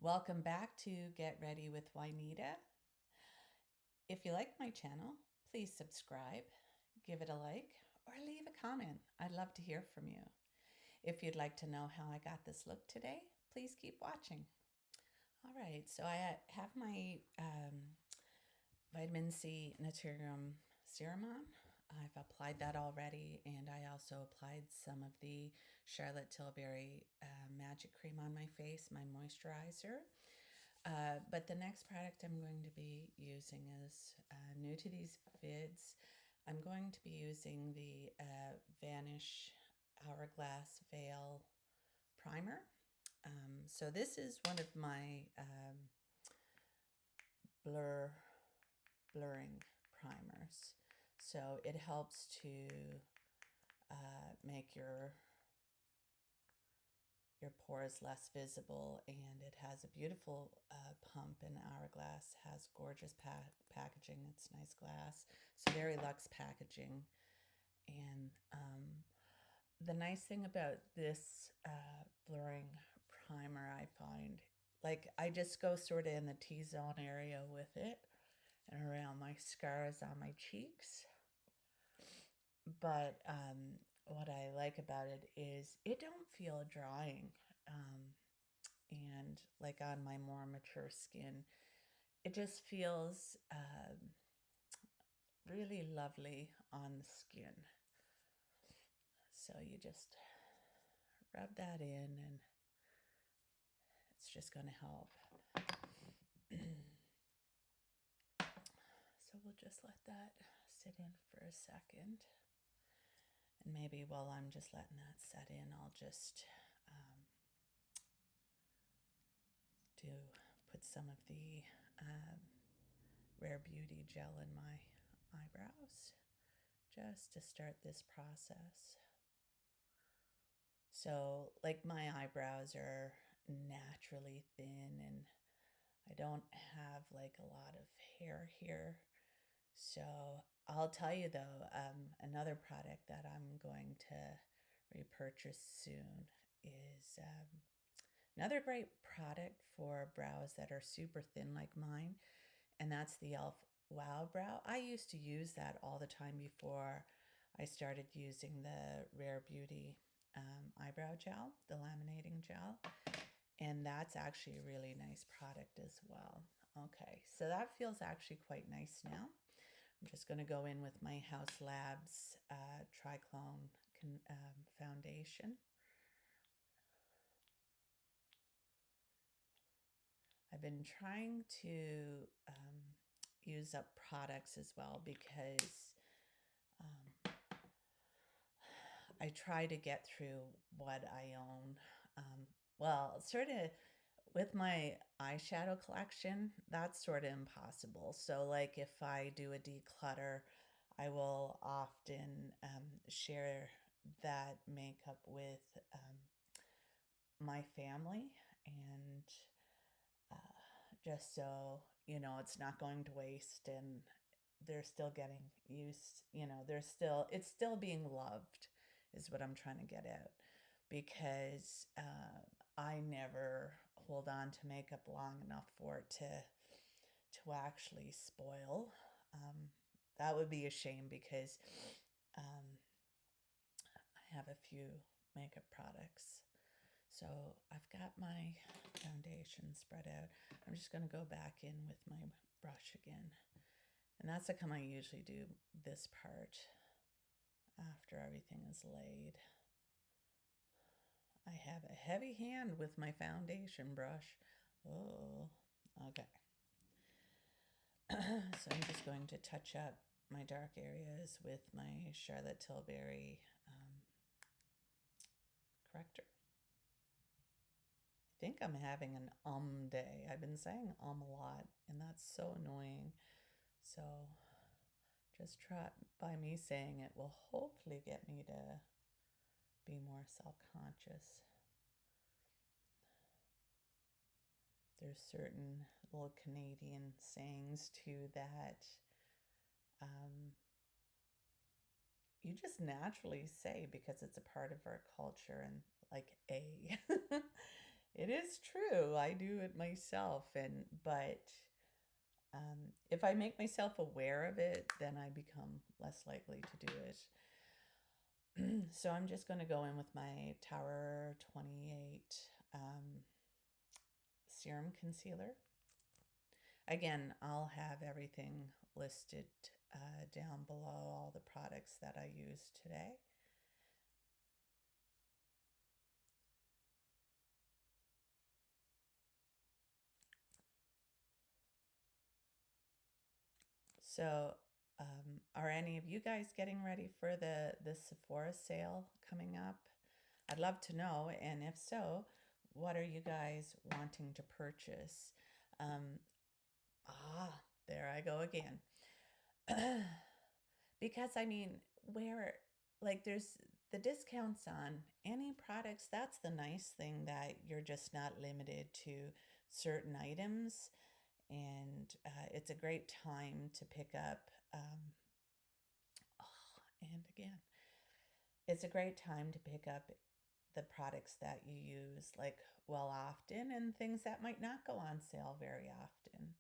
Welcome back to Get Ready with Juanita. If you like my channel, please subscribe, give it a like, or leave a comment. I'd love to hear from you. If you'd like to know how I got this look today, please keep watching. All right, so I have my vitamin C Naturium serum on. I've applied that already, and I also applied some of the Charlotte Tilbury Magic Cream on my face, my moisturizer. But the next product I'm going to be using is new to these vids. I'm going to be using the Vanish Hourglass Veil Primer. So this is one of my blurring primers. So it helps to make your pores less visible, and it has a beautiful pump, and Hourglass has gorgeous packaging. It's nice glass, so very luxe packaging. And the nice thing about this blurring primer, I find, like, I just go sort of in the T-zone area with it and around my scars on my cheeks. But what I like about it is it don't feel drying. And like on my more mature skin, it just feels really lovely on the skin. So you just rub that in, and it's just going to help. So we'll just let that sit in for a second. And maybe while I'm just letting that set in, I'll just put some of the Rare Beauty gel in my eyebrows just to start this process. So, like, my eyebrows are naturally thin, and I don't have like a lot of hair here. So I'll tell you though, another product that I'm going to repurchase soon is another great product for brows that are super thin like mine, and that's the e.l.f. Wow Brow. I used to use that all the time before I started using the Rare Beauty eyebrow gel, the laminating gel, and that's actually a really nice product as well. Okay, so that feels actually quite nice now. I'm just going to go in with my Haus Labs Triclone foundation. I've been trying to use up products as well, because I try to get through what I own. Well, sort of with my eyeshadow collection, that's sort of impossible. So like if I do a declutter, I will often share that makeup with my family, and just so, you know, it's not going to waste, and they're still getting used, you know, it's still being loved is what I'm trying to get at, because I never hold on to makeup long enough for it to actually spoil. That would be a shame, because I have a few makeup products. So I've got my foundation spread out. I'm just going to go back in with my brush again. And that's how I usually do this part after everything is laid. I have a heavy hand with my foundation brush. Oh, okay. So I'm just going to touch up my dark areas with my Charlotte Tilbury corrector. I think I'm having an day. I've been saying a lot, and that's so annoying. So just try, by me saying it will hopefully get me to be more self-conscious. There's certain little Canadian sayings too that you just naturally say because it's a part of our culture, and like It is true. I do it myself, but if I make myself aware of it, then I become less likely to do it. So I'm just going to go in with my Tower 28 um, Serum Concealer. Again, I'll have everything listed down below, all the products that I use today. So, are any of you guys getting ready for the Sephora sale coming up? I'd love to know, and if so, what are you guys wanting to purchase? Um, there I go again. Because I mean, where like there's the discounts on any products, that's the nice thing, that you're just not limited to certain items. And it's a great time to pick up. And again, it's a great time to pick up the products that you use like well often, and things that might not go on sale very often.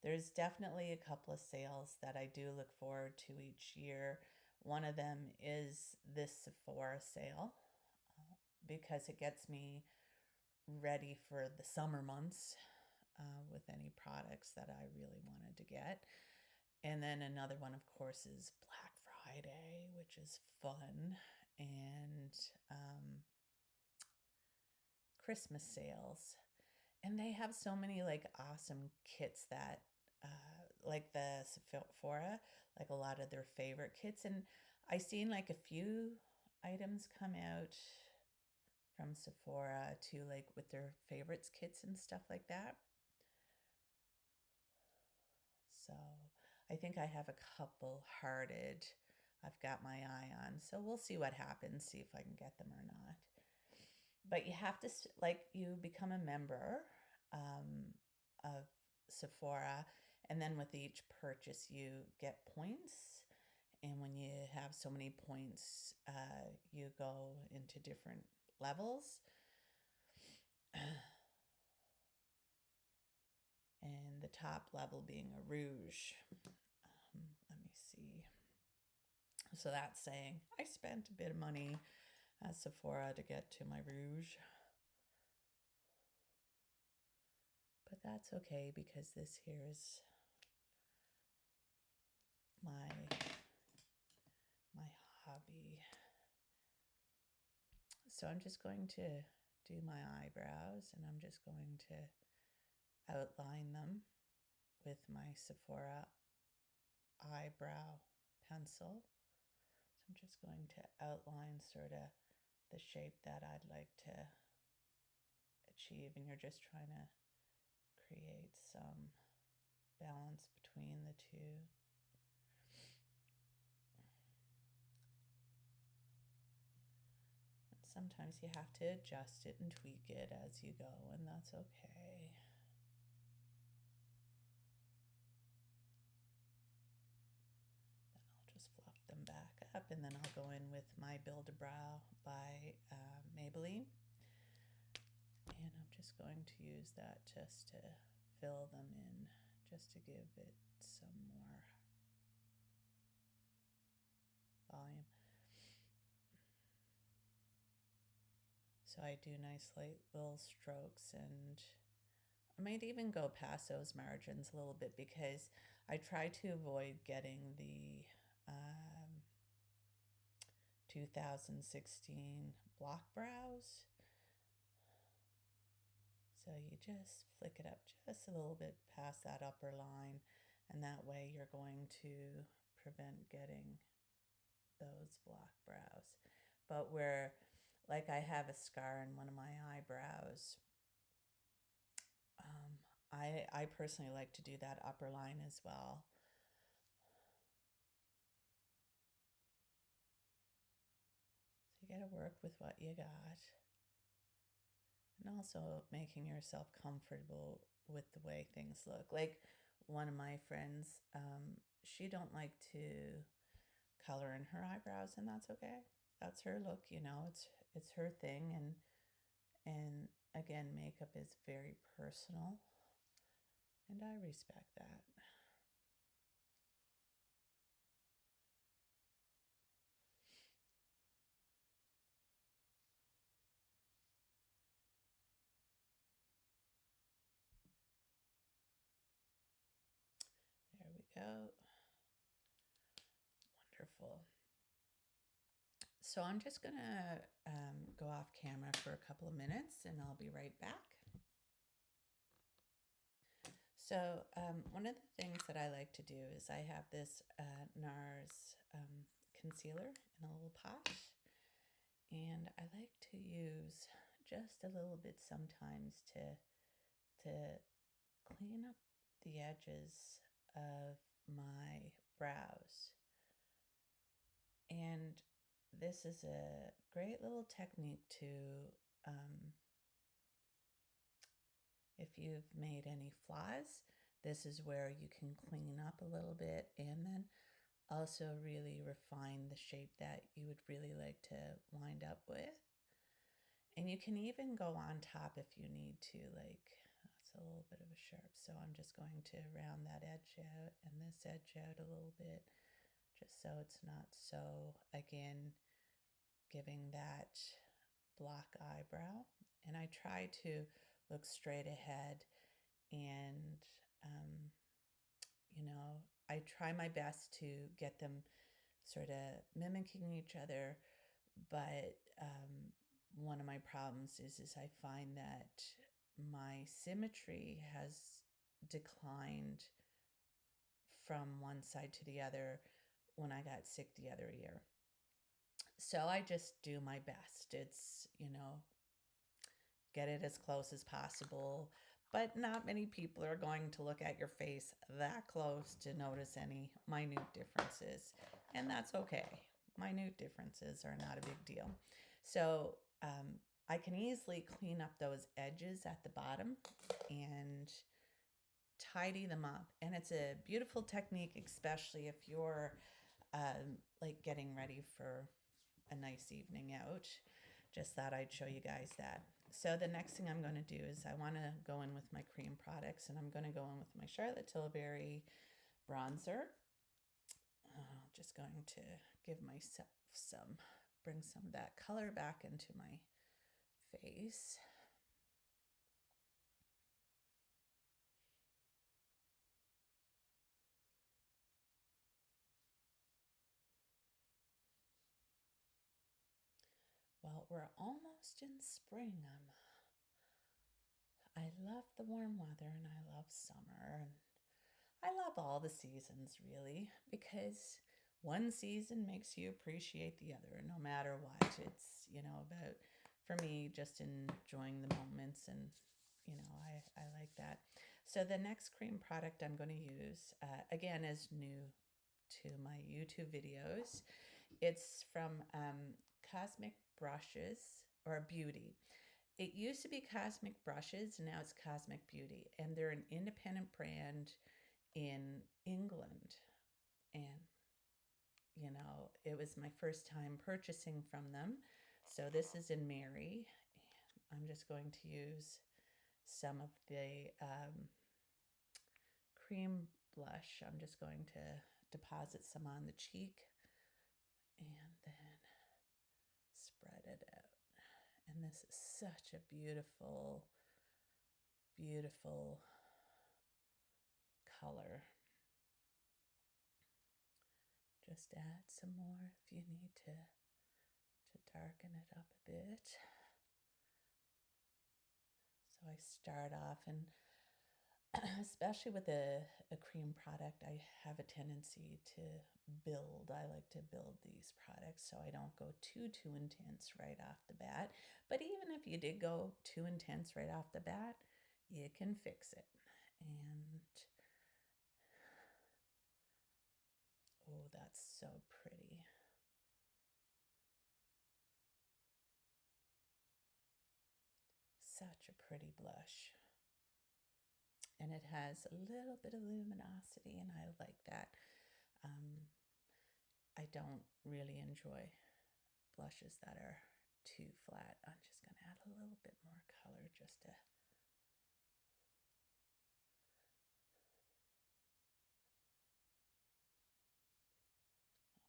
There's definitely a couple of sales that I do look forward to each year. One of them is this Sephora sale because it gets me ready for the summer months with any products that I really wanted to get. And then another one, of course, is Black Friday, which is fun, and Christmas sales. And they have so many like awesome kits that, like the Sephora, like a lot of their favorite kits. And I seen like a few items come out from Sephora too, like with their favorites kits and stuff like that. So I think I have a couple hearted I've got my eye on. So we'll see what happens, see if I can get them or not. But you have to, like, you become a member of Sephora, and then with each purchase, you get points. And when you have so many points, you go into different levels. And the top level being a rouge. Let me see. So that's saying I spent a bit of money at Sephora to get to my rouge. But that's okay, because this here is my hobby. So I'm just going to do my eyebrows, and I'm just going to outline them with my Sephora eyebrow pencil. So I'm just going to outline sort of the shape that I'd like to achieve, and you're just trying to create some balance between the two. And sometimes you have to adjust it and tweak it as you go, and that's okay. Just fluff them back up, and then I'll go in with my Build-A-Brow by Maybelline. And I'm just going to use that just to fill them in, just to give it some more volume. So I do nice light little strokes, and I might even go past those margins a little bit, because I try to avoid getting the 2016 block brows. So you just flick it up just a little bit past that upper line, and that way you're going to prevent getting those block brows. But where, like, I have a scar in one of my eyebrows, I personally like to do that upper line as well. So you got to work with what you got, and also making yourself comfortable with the way things look. Like one of my friends, she don't like to color in her eyebrows, and that's okay. That's her look, you know. it's her thing, and again, makeup is very personal, and I respect that. There we go. Wonderful. So I'm just gonna go off camera for a couple of minutes and I'll be right back. So one of the things that I like to do is I have this NARS concealer in a little pot, and I like to use just a little bit sometimes to clean up the edges of my brows. And this is a great little technique to, if you've made any flaws, this is where you can clean up a little bit and then also really refine the shape that you would really like to wind up with. And you can even go on top if you need to, like, that's a little bit of a sharp. So I'm just going to round that edge out and this edge out a little bit, just so it's not so, again, giving that block eyebrow. And I try to look straight ahead and, I try my best to get them sort of mimicking each other. But one of my problems is I find that my symmetry has declined from one side to the other when I got sick the other year. So I just do my best. It's, get it as close as possible. But not many people are going to look at your face that close to notice any minute differences. And that's okay. Minute differences are not a big deal. So I can easily clean up those edges at the bottom and tidy them up. And it's a beautiful technique, especially if you're like getting ready for a nice evening out. Just thought I'd show you guys that. So the next thing I'm going to do is I want to go in with my cream products, and I'm going to go in with my Charlotte Tilbury bronzer. Just going to give myself bring some of that color back into my face. Well, we're almost in spring. I love the warm weather and I love summer, and I love all the seasons really, because one season makes you appreciate the other no matter what. It's, about, for me, just enjoying the moments, and, I like that. So the next cream product I'm going to use, again, is new to my YouTube videos. It's from Cosmic Brushes, or Beauty. It used to be Cosmic Brushes, and now it's Cosmic Beauty, and they're an independent brand in England. And, it was my first time purchasing from them. So this is in Mary. And I'm just going to use some of the cream blush. I'm just going to deposit some on the cheek and then spread it out. And this is such a beautiful, beautiful color. Just add some more if you need to darken it up a bit. So I start off, and especially with a cream product, I have a tendency to build. I like to build these products so I don't go too intense right off the bat. But even if you did go too intense right off the bat, you can fix it. And oh, that's so pretty. Such a pretty blush. And it has a little bit of luminosity, and I like that. I don't really enjoy blushes that are too flat. I'm just going to add a little bit more color just to...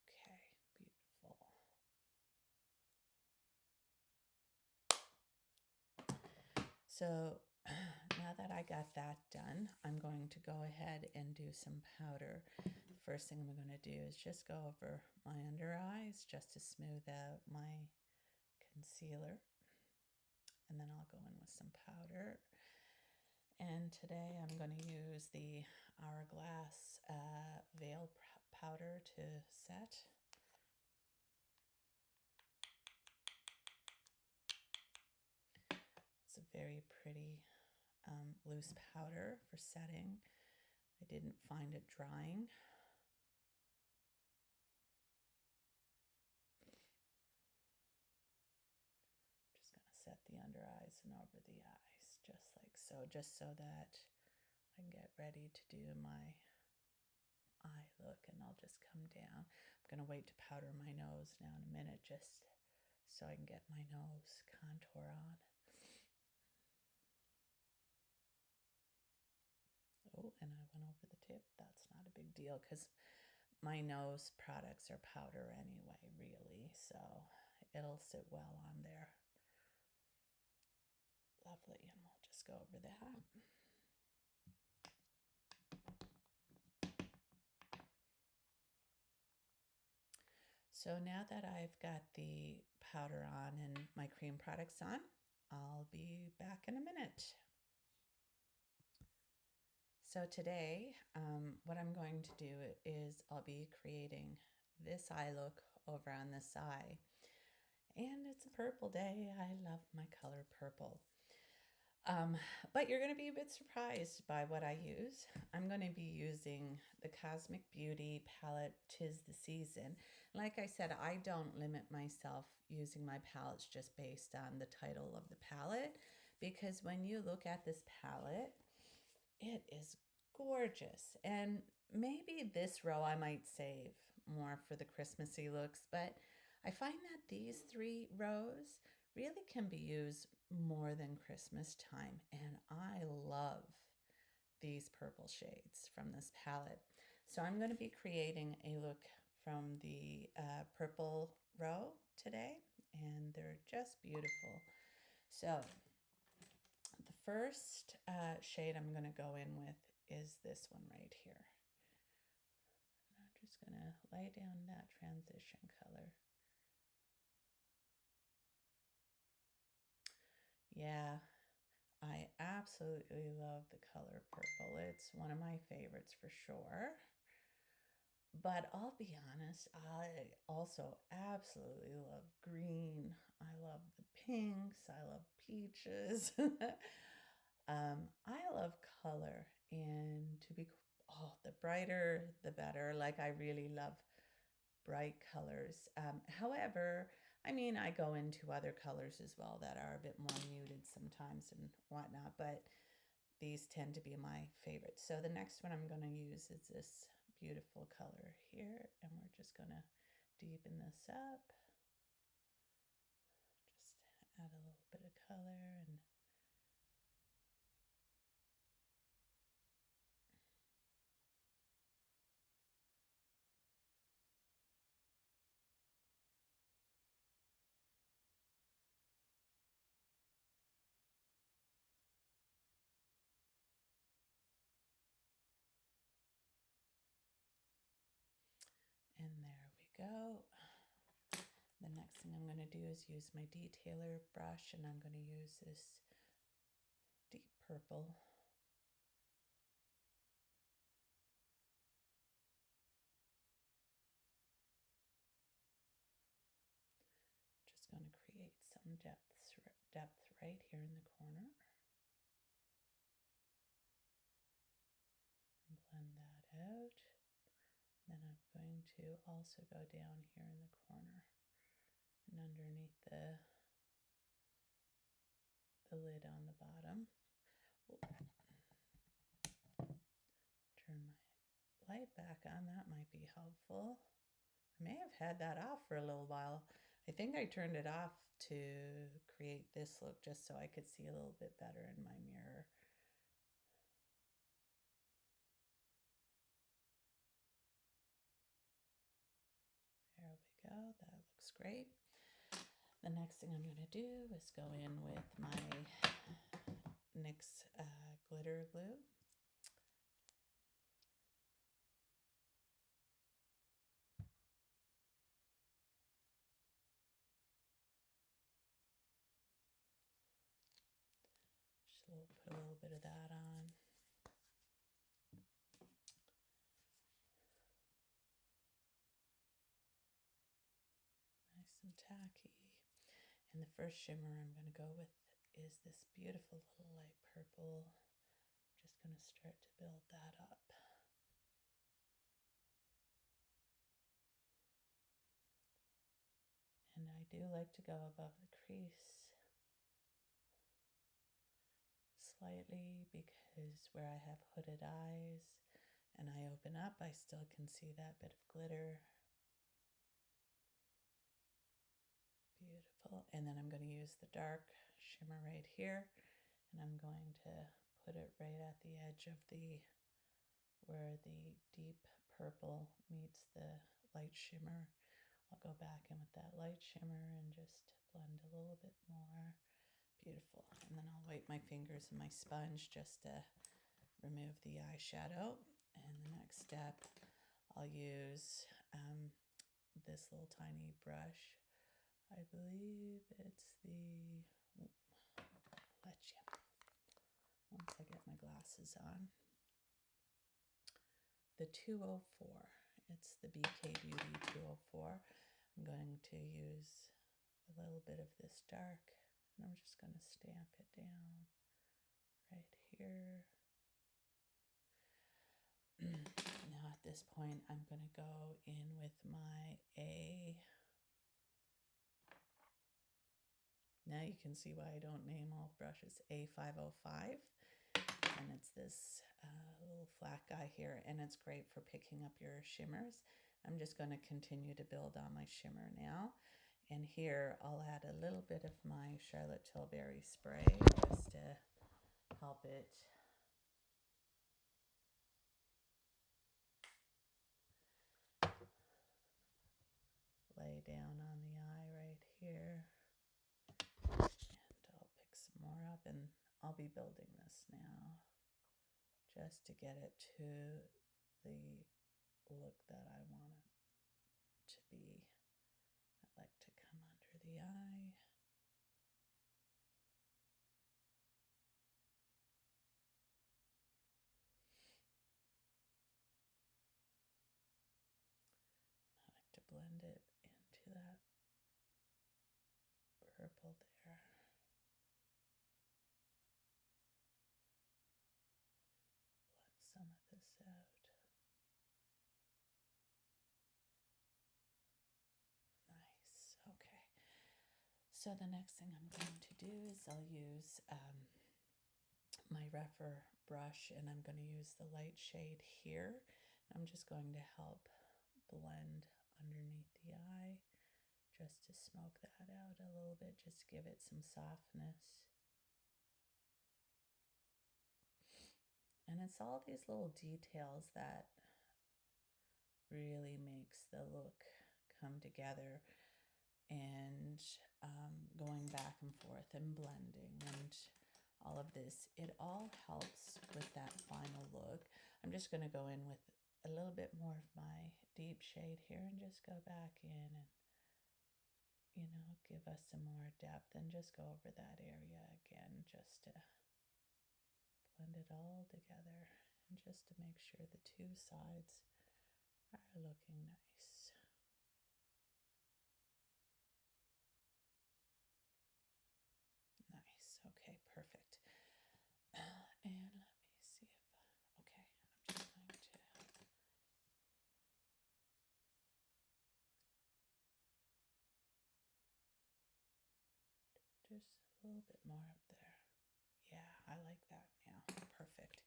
Okay, beautiful. So now that I got that done, I'm going to go ahead and do some powder. The first thing I'm going to do is just go over my under eyes just to smooth out my concealer. And then I'll go in with some powder. And today I'm going to use the Hourglass Veil powder to set. It's a very pretty loose powder for setting. I didn't find it drying. Just going to set the under eyes and over the eyes, just like so, just so that I can get ready to do my eye look, and I'll just come down. I'm going to wait to powder my nose now in a minute, just so I can get my nose contour on. Oh, and I went over the tip. That's not a big deal because my nose products are powder anyway, really, so it'll sit well on there. Lovely, and we'll just go over that. So now that I've got the powder on and my cream products on, I'll be back in a minute. So today, what I'm going to do is I'll be creating this eye look over on this eye. And it's a purple day. I love my color purple. But you're going to be a bit surprised by what I use. I'm going to be using the Cosmic Beauty palette, 'Tis the Season. Like I said, I don't limit myself using my palettes just based on the title of the palette, because when you look at this palette, it is gorgeous. And maybe this row I might save more for the Christmassy looks, but I find that these 3 rows really can be used more than Christmas time. And I love these purple shades from this palette. So I'm going to be creating a look from the purple row today, and they're just beautiful. So the first shade I'm going to go in with is this one right here. And I'm just going to lay down that transition color. Yeah, I absolutely love the color purple. It's one of my favorites for sure. But I'll be honest, I also absolutely love green. I love the pinks. I love peaches. I love color, and the brighter, the better. Like, I really love bright colors. However, I mean, I go into other colors as well that are a bit more muted sometimes and whatnot, but these tend to be my favorite. So the next one I'm going to use is this beautiful color here, and we're just going to deepen this up. Just add a little bit of color and there we go. The next thing I'm going to do is use my detailer brush, and I'm going to use this deep purple. Just going to create some depth right here in the corner. And blend that out. Then I'm going to also go down here in the corner and underneath the lid on the bottom. Turn my light back on. That might be helpful. I may have had that off for a little while. I think I turned it off to create this look just so I could see a little bit better in my mirror. There we go, that looks great. The next thing I'm going to do is go in with my NYX glitter glue. Just put a little bit of that on. Nice and tacky. And the first shimmer I'm going to go with is this beautiful little light purple. Just going to start to build that up. And I do like to go above the crease slightly, because where I have hooded eyes and I open up, I still can see that bit of glitter. Beautiful. And then I'm going to use the dark shimmer right here, and I'm going to put it right at the edge of where the deep purple meets the light shimmer. I'll go back in with that light shimmer and just blend a little bit more. Beautiful. And then I'll wipe my fingers and my sponge just to remove the eyeshadow. And the next step, I'll use this little tiny brush. I believe it's the, let you, once I get my glasses on, the 204. It's the BK Beauty 204. I'm going to use a little bit of this dark, and I'm just going to stamp it down right here. Now at this point, I'm going to go in with my now you can see why I don't name all brushes, A505. And it's this little flat guy here, and it's great for picking up your shimmers. I'm just going to continue to build on my shimmer now. And here I'll add a little bit of my Charlotte Tilbury spray just to help it lay down on the eye right here. And I'll pick some more up, and I'll be building this now just to get it to the look that I want it to be. I like to come under the eye. I like to blend it into that purple there. Blend some of this out. Nice. Okay. So the next thing I'm going to do is I'll use my rougher brush, and I'm going to use the light shade here. I'm just going to help blend underneath the eye, just to smoke that out a little bit, just to give it some softness. And it's all these little details that really makes the look come together, and going back and forth and blending and all of this. It all helps with that final look. I'm just going to go in with a little bit more of my deep shade here and just go back in and, you know, give us some more depth, and just go over that area again just to blend it all together, and just to make sure the two sides are looking nice. Nice. Okay, perfect. And let me see if, okay, I'm just going to just a little bit more up there. Yeah, I like that now. Perfect.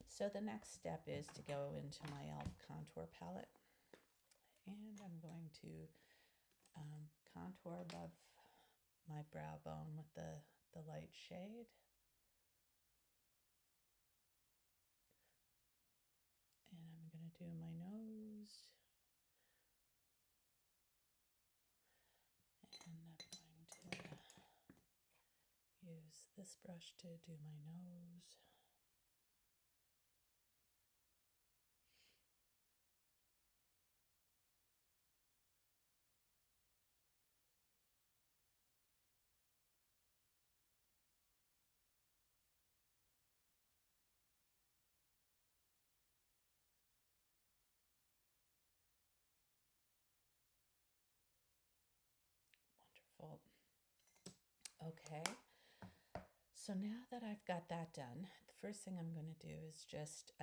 So the next step is to go into my e.l.f. contour palette, and I'm going to contour above my brow bone with the light shade. And I'm going to do my nose. And I'm going to use this brush to do my nose. Wonderful. Okay. So now that I've got that done, the first thing I'm going to do is just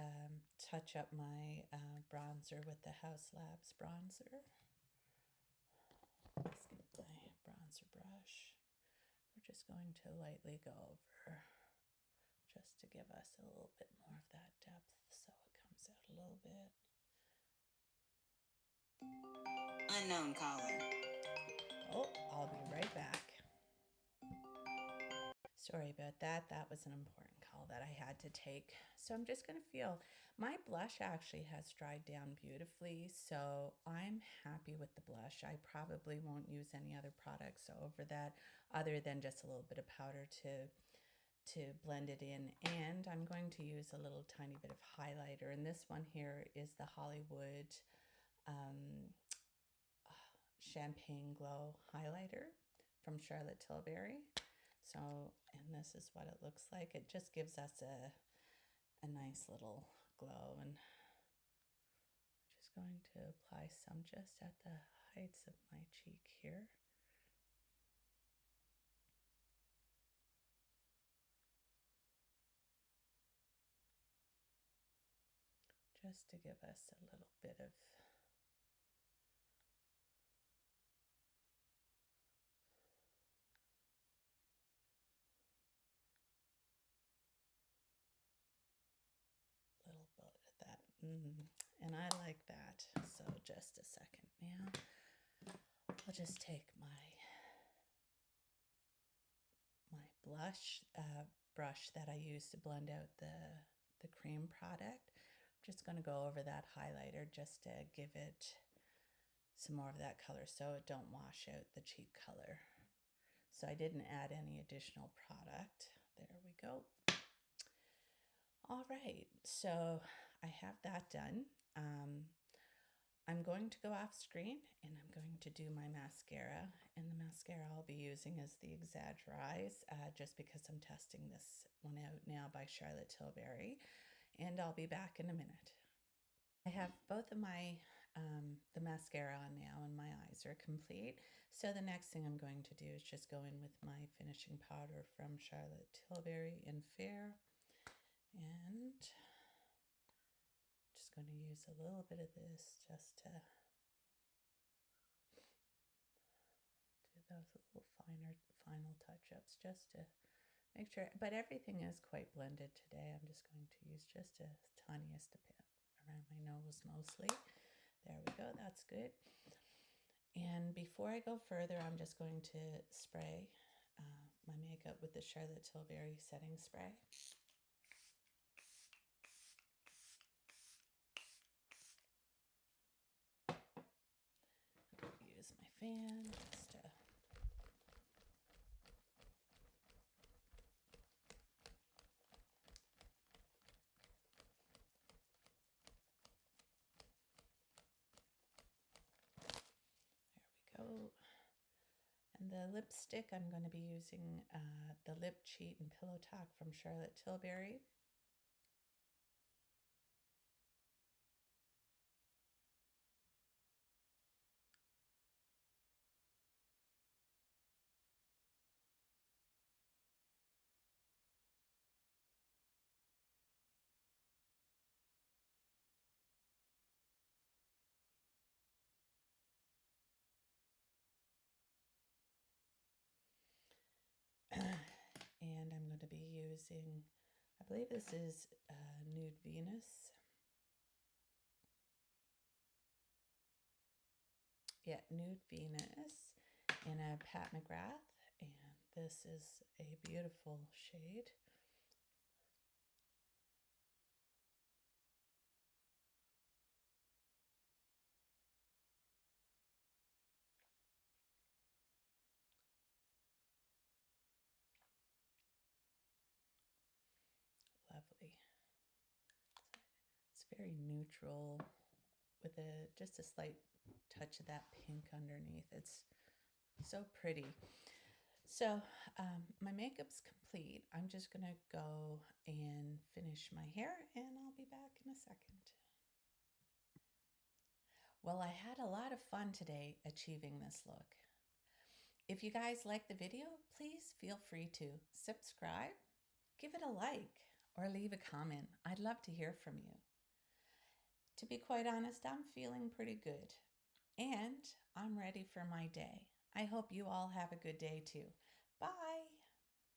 touch up my bronzer with the Haus Labs bronzer. Let's get my bronzer brush. We're just going to lightly go over just to give us a little bit more of that depth so it comes out a little bit. Unknown caller. Oh, I'll be right back. Sorry about that. That was an important call that I had to take. So I'm just going to feel, my blush actually has dried down beautifully. So I'm happy with the blush. I probably won't use any other products over that other than just a little bit of powder to blend it in. And I'm going to use a little tiny bit of highlighter. And this one here is the Hollywood Champagne Glow highlighter from Charlotte Tilbury. So, and this is what it looks like. It just gives us a nice little glow. And I'm just going to apply some just at the heights of my cheek here. Just to give us a little bit of that. And I like that. So just a second now. I'll just take my blush brush that I use to blend out the cream product. I'm just going to go over that highlighter just to give it some more of that color so it don't wash out the cheek color. So I didn't add any additional product. There we go. All right, so I have that done. I'm going to go off screen and I'm going to do my mascara. And the mascara I'll be using is the Exaggerize, just because I'm testing this one out now by Charlotte Tilbury. And I'll be back in a minute. I have both of my the mascara on now and my eyes are complete. So the next thing I'm going to do is just go in with my finishing powder from Charlotte Tilbury in Fair. And just going to use a little bit of this just to do those little final touch-ups just to make sure. But everything is quite blended today. I'm just going to use just a tiniest bit around my nose mostly. There we go. That's good. And before I go further, I'm just going to spray my makeup with the Charlotte Tilbury setting spray. Use my fan just to go. And the lipstick, I'm going to be using the Lip Cheat and Pillow Talk from Charlotte Tilbury. And I'm going to be using, I believe this is Nude Venus. Yeah, Nude Venus in a Pat McGrath. And this is a beautiful shade. Lovely. It's very neutral with just a slight touch of that pink underneath. It's so pretty. So my makeup's complete. I'm just going to go and finish my hair, and I'll be back in a second. Well, I had a lot of fun today achieving this look. If you guys like the video, please feel free to subscribe, give it a like, or leave a comment. I'd love to hear from you. To be quite honest, I'm feeling pretty good, and I'm ready for my day. I hope you all have a good day too. Bye.